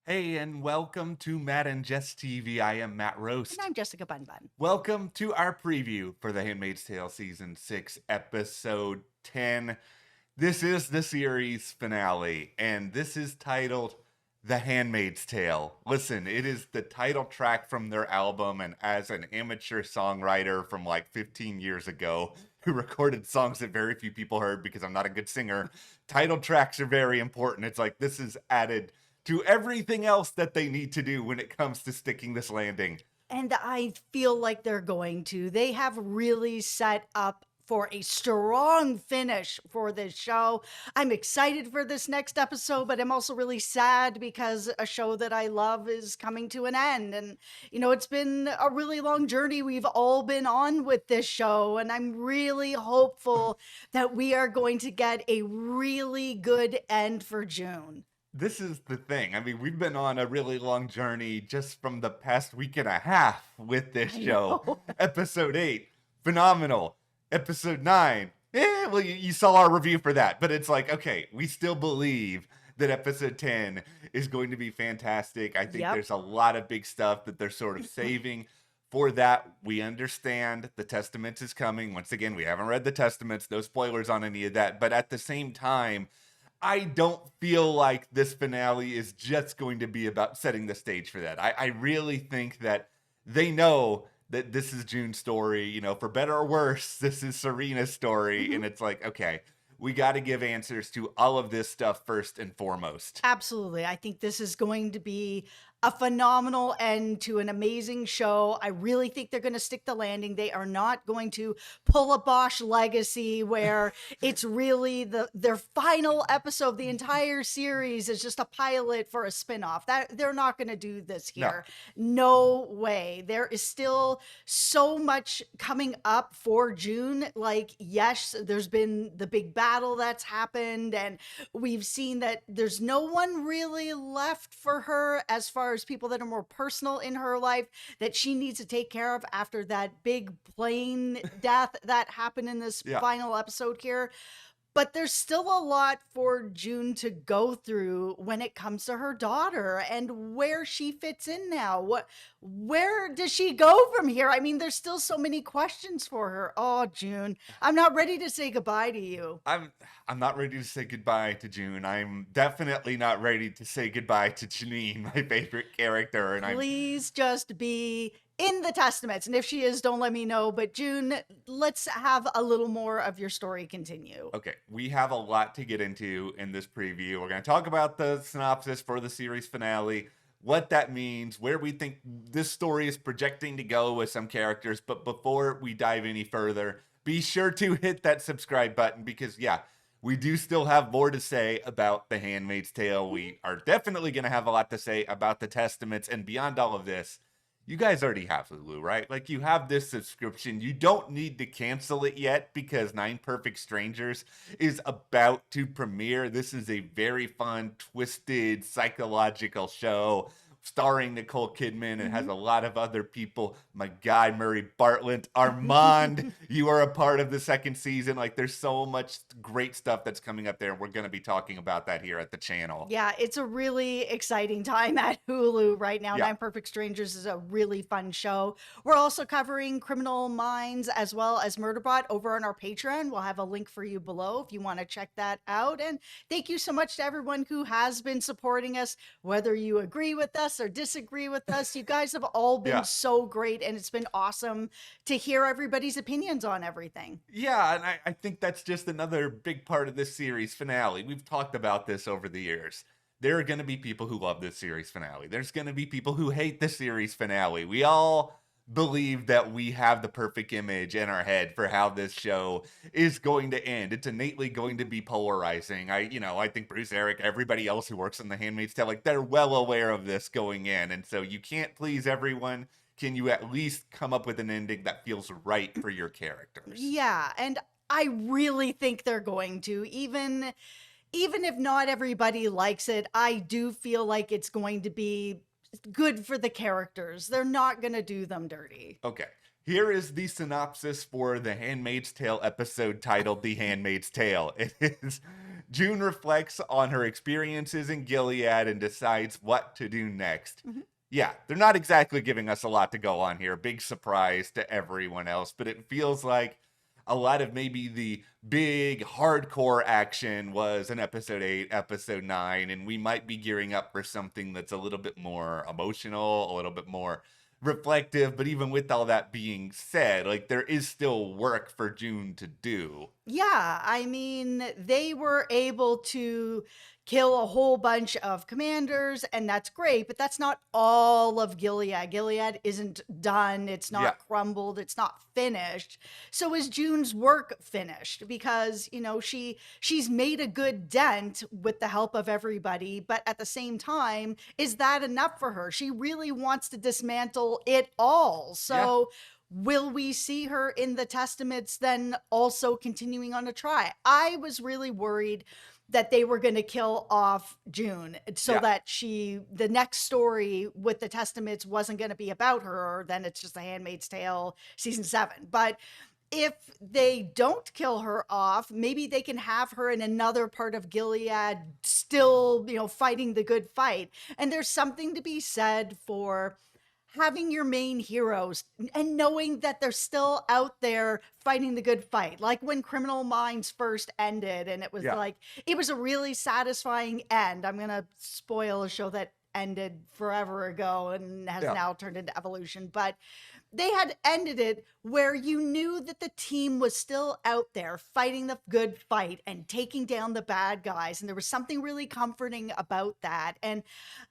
Hey, and welcome to Matt and Jess TV. I am Matt And Roast. I'm Jessica Bun Bun. Welcome to our preview for The Handmaid's Tale Season 6, Episode 10. This is the series finale, and this is titled The Handmaid's Tale. Listen, it is the title track from their album, and as an amateur songwriter from like 15 years ago who recorded songs that very few people heard because I'm not a good singer, title tracks are very important. It's like this is added to everything else that they need to do when it comes to sticking this landing. And I feel like they're going to. They have really set up for a strong finish for this show. I'm excited for this next episode, but I'm also really sad because a show that I love is coming to an end. And, it's been a really long journey we've all been on with this show. And I'm really hopeful that we are going to get a really good end for June. This is the thing. I mean, we've been on a really long journey just from the past week and a half with this I show. know. Episode 8, phenomenal. Episode 9, well, you saw our review for that. But it's like, okay, we still believe that episode 10 is going to be fantastic. I think Yep. there's a lot of big stuff that they're sort of saving. For that, we understand the Testaments is coming. Once again, we haven't read the Testaments, no spoilers on any of that. But at the same time, I don't feel like this finale is just going to be about setting the stage for that. I really think that they know that this is June's story, for better or worse, this is Serena's story. Mhm. And it's like, okay, we got to give answers to all of this stuff first and foremost. Absolutely. I think this is going to be a phenomenal end to an amazing show. I really think they're going to stick the landing. They are not going to pull a Bosch legacy where it's really their final episode of the entire series is just a pilot for a spinoff. That they're not going to do this No. here. No way. There is still so much coming up for June. Like, yes, there's been the big battle that's happened, and we've seen that there's no one really left for her as far as people that are more personal in her life that she needs to take care of after that big plane death that happened in this Yeah. final episode here. But there's still a lot for June to go through when it comes to her daughter and where she fits in now. Where does she go from here? I mean, there's still so many questions for her. Oh, June, I'm not ready to say goodbye to you. I'm not ready to say goodbye to June. I'm definitely not ready to say goodbye to Janine, my favorite character. And I'm Please just be in the Testaments. And if she is, don't let me know. But June, let's have a little more of your story continue. Okay, we have a lot to get into in this preview. We're going to talk about the synopsis for the series finale, what that means, where we think this story is projecting to go with some characters. But before we dive any further, be sure to hit that subscribe button because, yeah, we do still have more to say about The Handmaid's Tale. We are definitely going to have a lot to say about the Testaments. And beyond all of this, you guys already have Hulu, right? Like, you have this subscription. You don't need to cancel it yet because Nine Perfect Strangers is about to premiere. This is a very fun, twisted, psychological show starring Nicole Kidman. It has a lot of other people. My guy, Murray Bartlett, Armand, you are a part of the second season. Like, there's so much great stuff that's coming up there. We're going to be talking about that here at the channel. Yeah, it's a really exciting time at Hulu right now. Yeah. Nine Perfect Strangers is a really fun show. We're also covering Criminal Minds as well as Murderbot over on our Patreon. We'll have a link for you below if you want to check that out. And thank you so much to everyone who has been supporting us, whether you agree with us or disagree with us. You guys have all been Yeah. so great, and it's been awesome to hear everybody's opinions on everything. Yeah, and I think that's just another big part of this series finale. We've talked about this over the years. There are going to be people who love this series finale. There's going to be people who hate the series finale. We all believe that we have the perfect image in our head for how this show is going to end. It's innately going to be polarizing. I think Bruce, Eric, everybody else who works on The Handmaid's Tale, like, they're well aware of this going in. And so you can't please everyone. Can you at least come up with an ending that feels right for your characters? Yeah, and I really think they're going to. Even if not everybody likes it, I do feel like it's going to be good for the characters. They're not going to do them dirty. Okay, Here is the synopsis for the Handmaid's Tale episode titled The Handmaid's Tale. It is June reflects on her experiences in Gilead and decides what to do next. Mhm. Yeah, they're not exactly giving us a lot to go on here. Big surprise to everyone else, but it feels like a lot of maybe the big hardcore action was in episode 8, episode 9, and we might be gearing up for something that's a little bit more emotional, a little bit more reflective. But even with all that being said, like there is still work for June to do. Yeah, I mean, they were able to kill a whole bunch of commanders, and that's great, but that's not all of Gilead. Gilead isn't done, it's Yeah, not crumbled, it's not finished. So is June's work finished? Because, she's made a good dent with the help of everybody, but at the same time, is that enough for her? She really wants to dismantle it all. yeah. So will we see her in the Testaments then also continuing on a try? I was really worried that they were going to kill off June so Yeah. that the next story with the Testaments wasn't going to be about her. Then it's just The Handmaid's Tale season 7. But if they don't kill her off, maybe they can have her in another part of Gilead still, fighting the good fight. And there's something to be said for having your main heroes and knowing that they're still out there fighting the good fight. Like when Criminal Minds first ended, and Yeah. it was a really satisfying end. I'm going to spoil a show that ended forever ago and has Yeah. now turned into Evolution, but they had ended it where you knew that the team was still out there fighting the good fight and taking down the bad guys. And there was something really comforting about that. And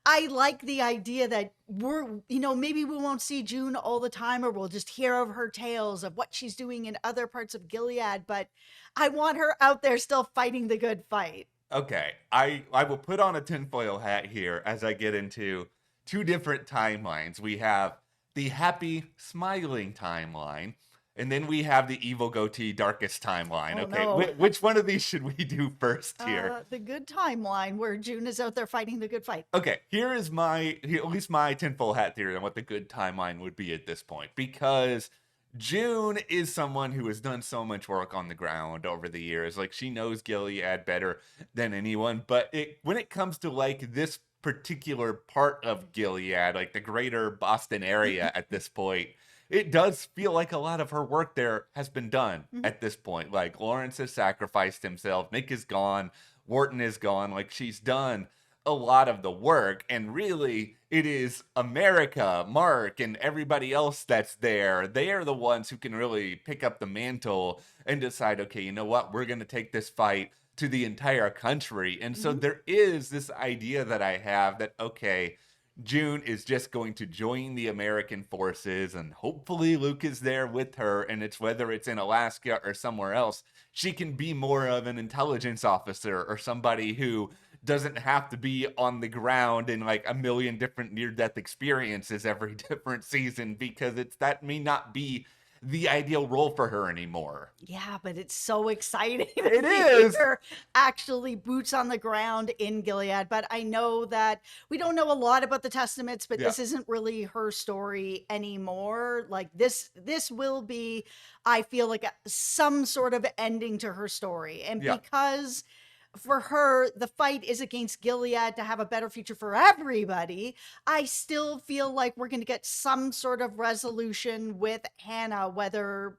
I like the idea that maybe we won't see June all the time, or we'll just hear of her tales of what she's doing in other parts of Gilead. But I want her out there still fighting the good fight. Okay, I will put on a tinfoil hat here as I get into two different timelines. We have the happy, smiling timeline, and then we have the evil goatee, darkest timeline. Oh, Okay, no. which one of these should we do first here? The good timeline where June is out there fighting the good fight. Okay, here is at least my tinfoil hat theory on what the good timeline would be at this point, because June is someone who has done so much work on the ground over the years. Like she knows Gilead better than anyone. But when it comes to like this particular part of Gilead, like the greater Boston area at this point, it does feel like a lot of her work there has been done at this point. Like Lawrence has sacrificed himself, Nick is gone, Wharton is gone. Like she's done a lot of the work, and really it is America, Mark, and everybody else that's there. They are the ones who can really pick up the mantle and decide, okay, you know what, we're going to take this fight to the entire country. And so there is this idea that I have that, okay, June is just going to join the American forces, and hopefully Luke is there with her, and it's whether it's in Alaska or somewhere else, she can be more of an intelligence officer or somebody who doesn't have to be on the ground in like a million different near-death experiences every different season, because that may not be the ideal role for her anymore. Yeah, but it's so exciting. It to is. hear actually boots on the ground in Gilead. But I know that we don't know a lot about the Testaments, but Yeah. this isn't really her story anymore. Like this will be, I feel like some sort of ending to her story. And Yeah. because for her, the fight is against Gilead to have a better future for everybody, I still feel like we're going to get some sort of resolution with Hannah, whether,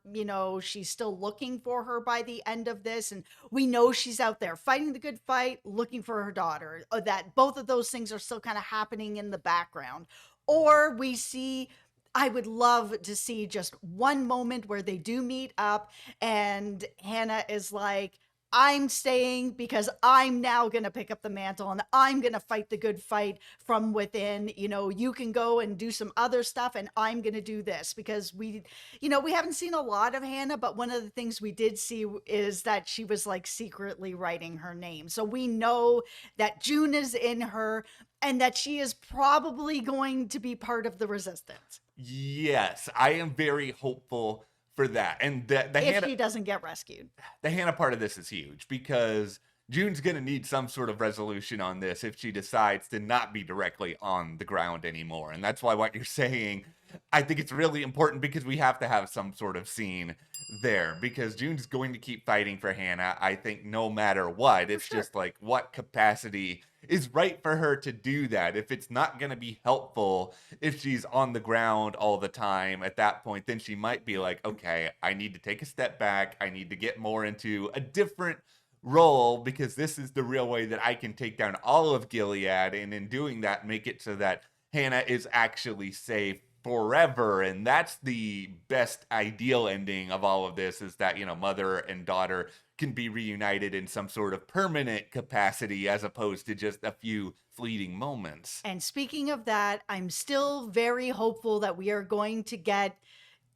she's still looking for her by the end of this. And we know she's out there fighting the good fight, looking for her daughter, or that both of those things are still kind of happening in the background. Or we see, I would love to see just one moment where they do meet up and Hannah is like, I'm staying because I'm now going to pick up the mantle and I'm going to fight the good fight from within. You can go and do some other stuff and I'm going to do this, because we haven't seen a lot of Hannah, but one of the things we did see is that she was like secretly writing her name. So we know that June is in her and that she is probably going to be part of the resistance. Yes, I am very hopeful for that. And the If Hannah, she doesn't get rescued. the Hannah part of this is huge, because June's going to need some sort of resolution on this if she decides to not be directly on the ground anymore. And that's why what you're saying I think it's really important because we have to have some sort of scene there because June's going to keep fighting for Hannah. I think no matter what, For it's sure. just like what capacity is right for her to do that. If it's not going to be helpful, if she's on the ground all the time at that point, then she might be like, okay, I need to take a step back. I need to get more into a different role because this is the real way that I can take down all of Gilead. And in doing that, make it so that Hannah is actually safe forever. And that's the best ideal ending of all of this, is that, you know, mother and daughter can be reunited in some sort of permanent capacity as opposed to just a few fleeting moments. And speaking of that, I'm still very hopeful that we are going to get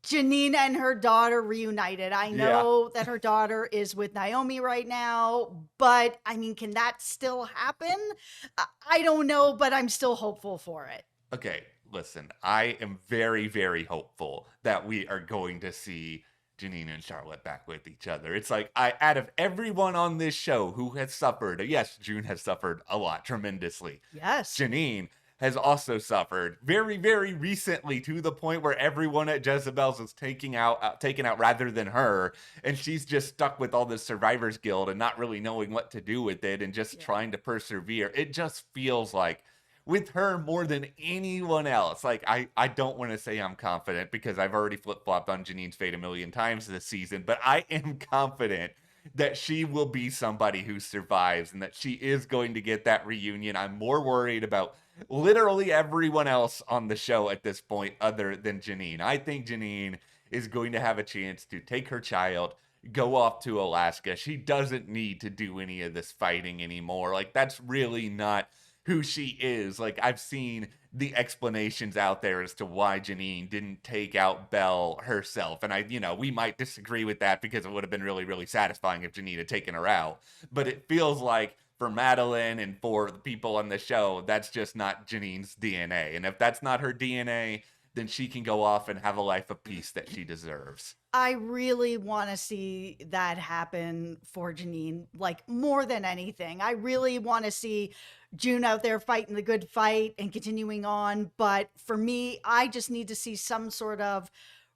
Janine and her daughter reunited. I Yeah. know that her daughter is with Naomi right now, but I mean, can that still happen? I don't know, but I'm still hopeful for it. Okay, listen, I am very, very hopeful that we are going to see Janine and Charlotte back with each other. It's like, out of everyone on this show who has suffered, yes, June has suffered a lot, tremendously. Yes. Janine has also suffered very, very recently, to the point where everyone at Jezebel's is taken out rather than her, and she's just stuck with all this survivor's guilt and not really knowing what to do with it and just Yeah. trying to persevere. It just feels like with her more than anyone else. Like I don't want to say I'm confident because I've already flip-flopped on Janine's fate a million times this season, but I am confident that she will be somebody who survives and that she is going to get that reunion. I'm more worried about literally everyone else on the show at this point other than Janine. I think Janine is going to have a chance to take her child, go off to Alaska. She doesn't need to do any of this fighting anymore. Like, that's really not who she is. Like, I've seen the explanations out there as to why Janine didn't take out Belle herself. And we might disagree with that because it would have been really, really satisfying if Janine had taken her out. But it feels like for Madeline and for the people on the show, that's just not Janine's DNA. And if that's not her DNA, then she can go off and have a life of peace that she deserves. I really want to see that happen for Janine, like more than anything. I really want to see June out there fighting the good fight and continuing on. But for me, I just need to see some sort of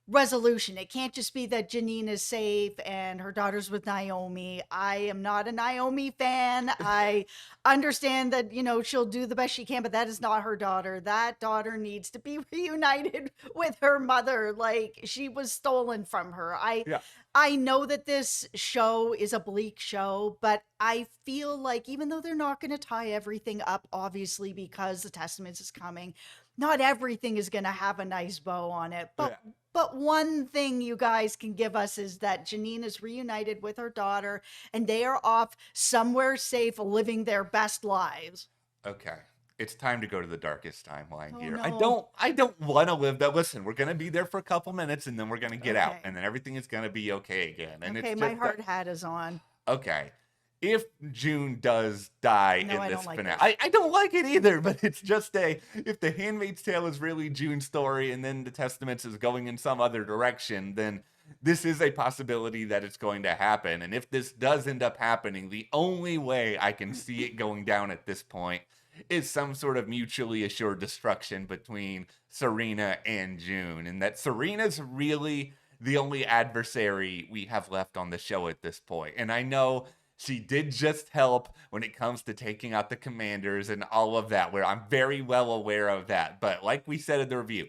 resolution. It can't just be that Janine is safe and her daughter's with Naomi. I am not a Naomi fan. I understand that, she'll do the best she can, but that is not her daughter. That daughter needs to be reunited with her mother. Like, she was stolen from her. Yeah. I know that this show is a bleak show, but I feel like even though they're not going to tie everything up, obviously, because the Testaments is coming, not everything is going to have a nice bow on it. But one thing you guys can give us is that Janine is reunited with her daughter and they are off somewhere safe living their best lives. Okay. It's time to go to the darkest timeline Oh here. no. I don't want to live that. Listen, we're gonna be there for a couple minutes and then we're gonna get out Okay. and then everything is gonna be okay again. And it's Okay, my just hard hat is on. okay. If June does die No, in I this don't like finale, this. I don't like it either, but it's just if the Handmaid's Tale is really June's story and then the Testaments is going in some other direction, then this is a possibility that it's going to happen. And if this does end up happening, the only way I can see it going down at this point is some sort of mutually assured destruction between Serena and June. And that Serena's really the only adversary we have left on the show at this point. And I know she did just help when it comes to taking out the commanders and all of that, where I'm very well aware of that. But like we said in the review,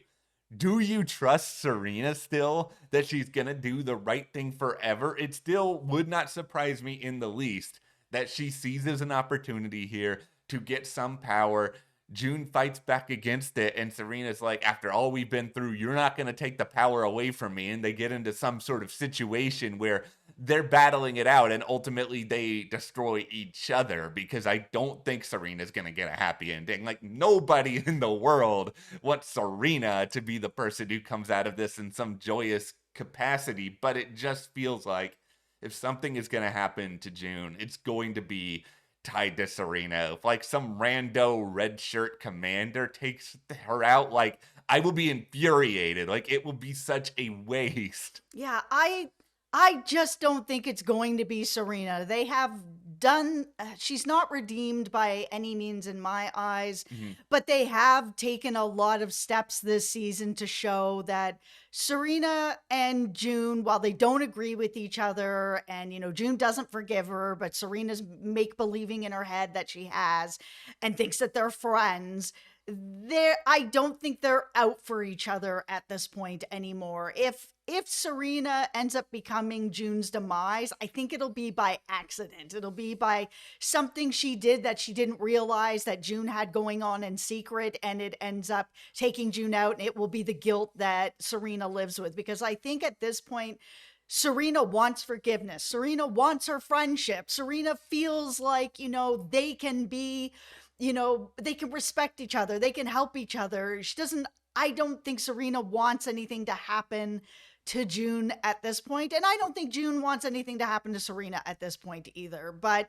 do you trust Serena still that she's going to do the right thing forever? It still would not surprise me in the least that she seizes an opportunity here to get some power. June fights back against it, and Serena's like, after all we've been through, you're not going to take the power away from me. And they get into some sort of situation where they're battling it out, and ultimately they destroy each other because I don't think Serena's going to get a happy ending. Like, nobody in the world wants Serena to be the person who comes out of this in some joyous capacity, but it just feels like if something is going to happen to June, it's going to be tied to Serena. If like some rando red shirt commander takes her out, like I will be infuriated. Like it will be such a waste. Yeah, I just don't think it's going to be Serena. They have done, she's not redeemed by any means in my eyes, Mhm. but they have taken a lot of steps this season to show that Serena and June, while they don't agree with each other, and June doesn't forgive her, but Serena's make believing in her head that she has and thinks that they're friends. I don't think they're out for each other at this point anymore. If Serena ends up becoming June's demise, I think it'll be by accident. It'll be by something she did that she didn't realize that June had going on in secret, and it ends up taking June out, and it will be the guilt that Serena lives with. Because I think at this point, Serena wants forgiveness. Serena wants her friendship. Serena feels like, they can be, they can respect each other. They can help each other. I don't think Serena wants anything to happen to June at this point. And I don't think June wants anything to happen to Serena at this point either. But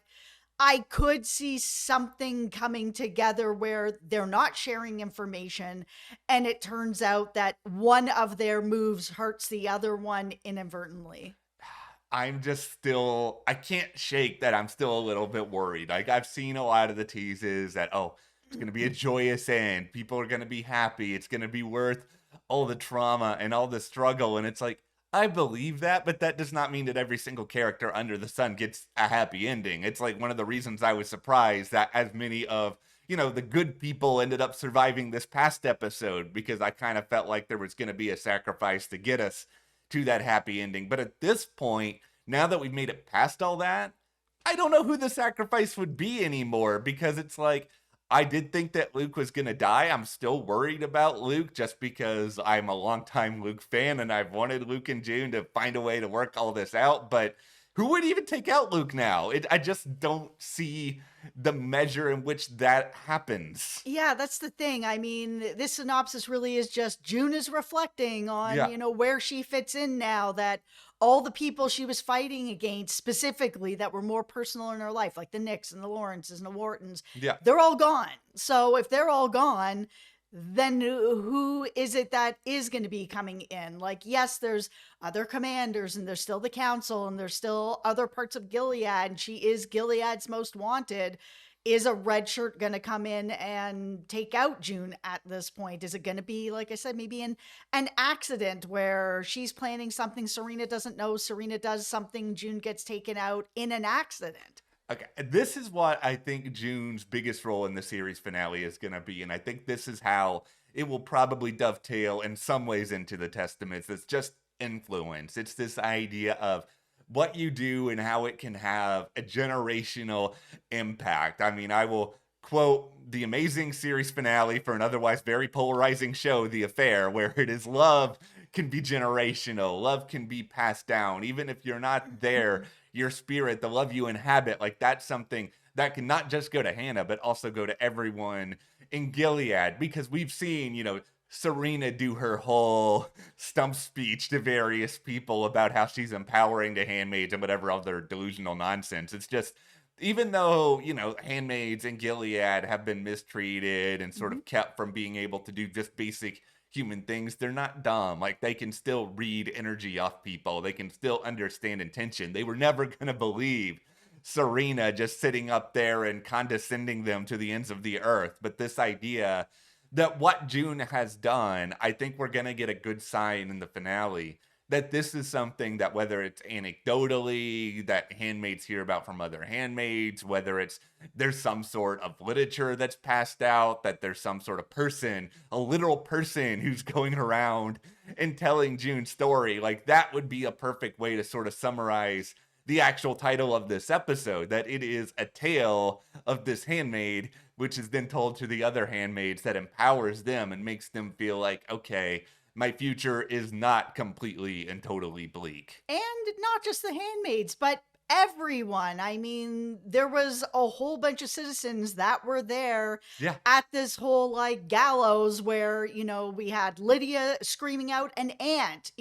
I could see something coming together where they're not sharing information, and it turns out that one of their moves hurts the other one inadvertently. I'm just still, I can't shake that I'm still a little bit worried. Like, I've seen a lot of the teases that, oh, it's going to be a joyous end. People are going to be happy. It's going to be worth all the trauma and all the struggle. And it's like, I believe that, but that does not mean that every single character under the sun gets a happy ending. It's like one of the reasons I was surprised that as many of, the good people ended up surviving this past episode, because I kind of felt like there was going to be a sacrifice to get us to that happy ending. But at this point, now that we've made it past all that, I don't know who the sacrifice would be anymore, because it's like, I did think that Luke was going to die. I'm still worried about Luke just because I'm a longtime Luke fan and I've wanted Luke and June to find a way to work all this out. But who would even take out Luke now? I just don't see the measure in which that happens. Yeah, that's the thing. I mean, this synopsis really is just June is reflecting on, Yeah. where she fits in now, that all the people she was fighting against specifically that were more personal in her life, like the Nicks and the Lawrences and the Whartons, Yeah. they're all gone. So if they're all gone, then who is it that is going to be coming in? Like, yes, there's other commanders, and there's still the council, and there's still other parts of Gilead, and she is Gilead's most wanted. Is a red shirt going to come in and take out June at this point? Is it going to be, like I said, maybe an accident where she's planning something Serena doesn't know, Serena does something, June gets taken out in an accident? Okay, this is what I think June's biggest role in the series finale is going to be, and I think this is how it will probably dovetail in some ways into the Testaments. It's just influence. It's this idea of what you do and how it can have a generational impact. I mean, I will quote the amazing series finale for an otherwise very polarizing show, The Affair, where it is love can be generational, love can be passed down, even if you're not there, your spirit, the love you inhabit, like that's something that can not just go to Hannah, but also go to everyone in Gilead, because we've seen, Serena do her whole stump speech to various people about how she's empowering the handmaids and whatever other delusional nonsense. It's just, even though, handmaids in Gilead have been mistreated and sort Mhm. of kept from being able to do just basic human things, they're not dumb. Like, they can still read energy off people. They can still understand intention. They were never going to believe Serena just sitting up there and condescending them to the ends of the earth. But this idea that what June has done, I think we're going to get a good sign in the finale that this is something that, whether it's anecdotally that handmaids hear about from other handmaids, whether it's there's some sort of literature that's passed out, that there's some sort of person, a literal person who's going around and telling June's story, like that would be a perfect way to sort of summarize the actual title of this episode, that it is a tale of this handmaid, which is then told to the other handmaids, that empowers them and makes them feel like, okay, my future is not completely and totally bleak. And not just the handmaids, but everyone. I mean, there was a whole bunch of citizens that were there Yeah. at this whole like gallows where, we had Lydia screaming out an aunt,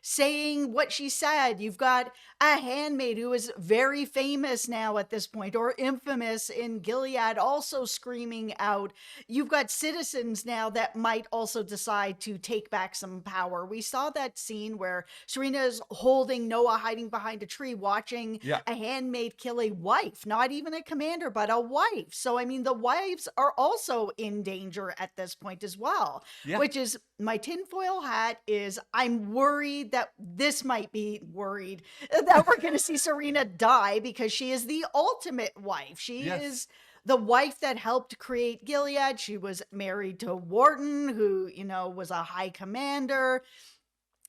saying what she said. You've got a handmaid who is very famous now at this point, or infamous in Gilead, also screaming out. You've got citizens now that might also decide to take back some power. We saw that scene where Serena is holding Noah hiding behind a tree, watching watching Yeah. a handmaid kill a wife, not even a commander, but a wife. So, I mean, the wives are also in danger at this point as well, Yeah. which is my tinfoil hat is I'm worried that this might be worried that we're going to see Serena die because she is the ultimate wife. She Yes. is the wife that helped create Gilead. She was married to Wharton, who, was a high commander.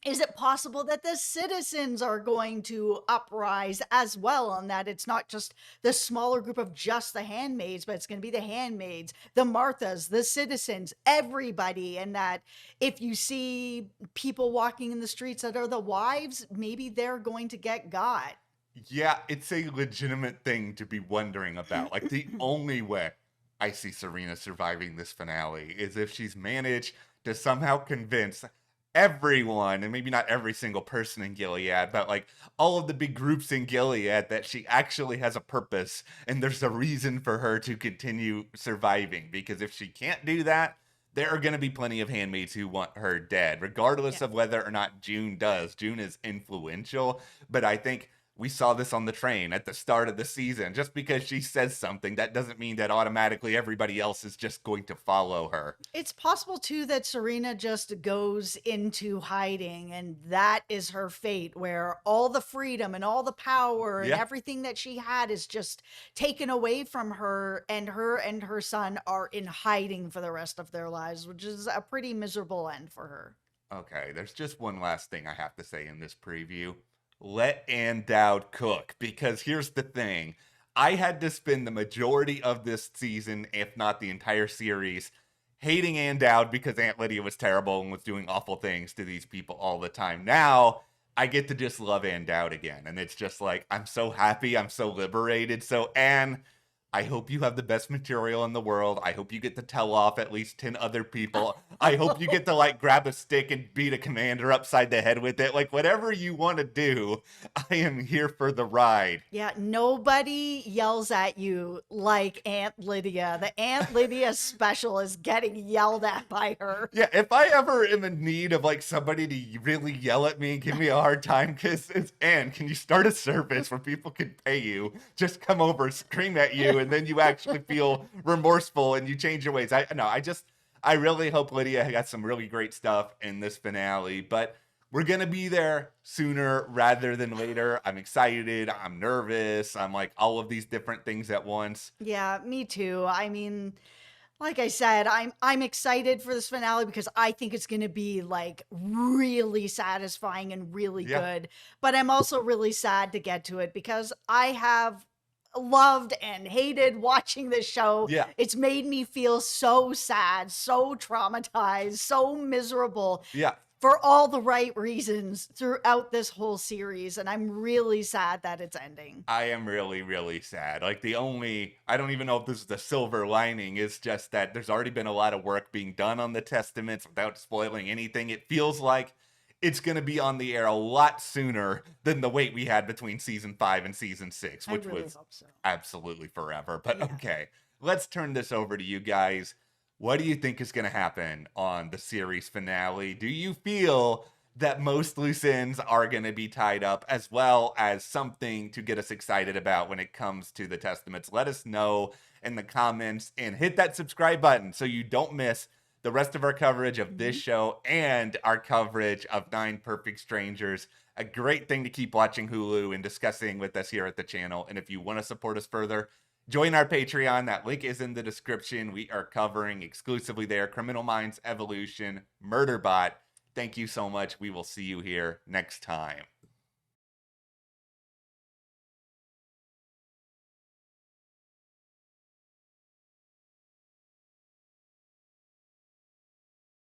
Is it possible that the citizens are going to uprise as well, and that it's not just the smaller group of just the handmaids, but it's going to be the handmaids, the Marthas, the citizens, everybody, and that if you see people walking in the streets that are the wives, maybe they're going to get got. Yeah, it's a legitimate thing to be wondering about. Like, the only way I see Serena surviving this finale is if she's managed to somehow convince everyone, and maybe not every single person in Gilead, but like all of the big groups in Gilead, that she actually has a purpose and there's a reason for her to continue surviving. Because if she can't do that, there are going to be plenty of handmaids who want her dead, regardless Yeah. of whether or not June does. June is influential, but I think we saw this on the train at the start of the season. Just because she says something, that doesn't mean that automatically everybody else is just going to follow her. It's possible too that Serena just goes into hiding and that is her fate, where all the freedom and all the power and Yeah. everything that she had is just taken away from her, and her son are in hiding for the rest of their lives, which is a pretty miserable end for her. Okay, there's just one last thing I have to say in this preview. Let Ann Dowd cook, because here's the thing. I had to spend the majority of this season, if not the entire series, hating Ann Dowd because Aunt Lydia was terrible and was doing awful things to these people all the time. Now, I get to just love Ann Dowd again, and it's just like, I'm so happy, I'm so liberated. So, Anne, I hope you have the best material in the world. I hope you get to tell off at least 10 other people. I hope you get to like grab a stick and beat a commander upside the head with it. Like, whatever you want to do, I am here for the ride. Yeah, nobody yells at you like Aunt Lydia. The Aunt Lydia special is getting yelled at by her. Yeah, if I ever am in need of like somebody to really yell at me and give me a hard time, because it's Anne, can you start a service where people can pay you? Just come over, scream at you, and then you actually feel remorseful and you change your ways. I really hope Lydia got some really great stuff in this finale, but we're gonna be there sooner rather than later. I'm excited, I'm nervous, I'm like all of these different things at once. Yeah, me too. I mean, like I said, I'm excited for this finale because I think it's going to be like really satisfying and really Yeah. good. But I'm also really sad to get to it because I have loved and hated watching this show. Yeah. It's made me feel so sad, so traumatized, so miserable Yeah. for all the right reasons throughout this whole series. And I'm really sad that it's ending. I am really, really sad. Like, I don't even know if this is the silver lining. It's just that there's already been a lot of work being done on the Testaments without spoiling anything. It feels like it's going to be on the air a lot sooner than the wait we had between season 5 and season 6, I which really was hope so. absolutely forever. But Yeah. okay, let's turn this over to you guys. What do you think is going to happen on the series finale? Do you feel that most loose ends are going to be tied up, as well as something to get us excited about when it comes to the Testaments? Let us know in the comments and hit that subscribe button so you don't miss the rest of our coverage of this show and our coverage of Nine Perfect Strangers. A great thing to keep watching Hulu and discussing with us here at the channel. And if you want to support us further, join our Patreon. That link is in the description. We are covering exclusively there Criminal Minds, Evolution, Murderbot. Thank you so much. We will see you here next time.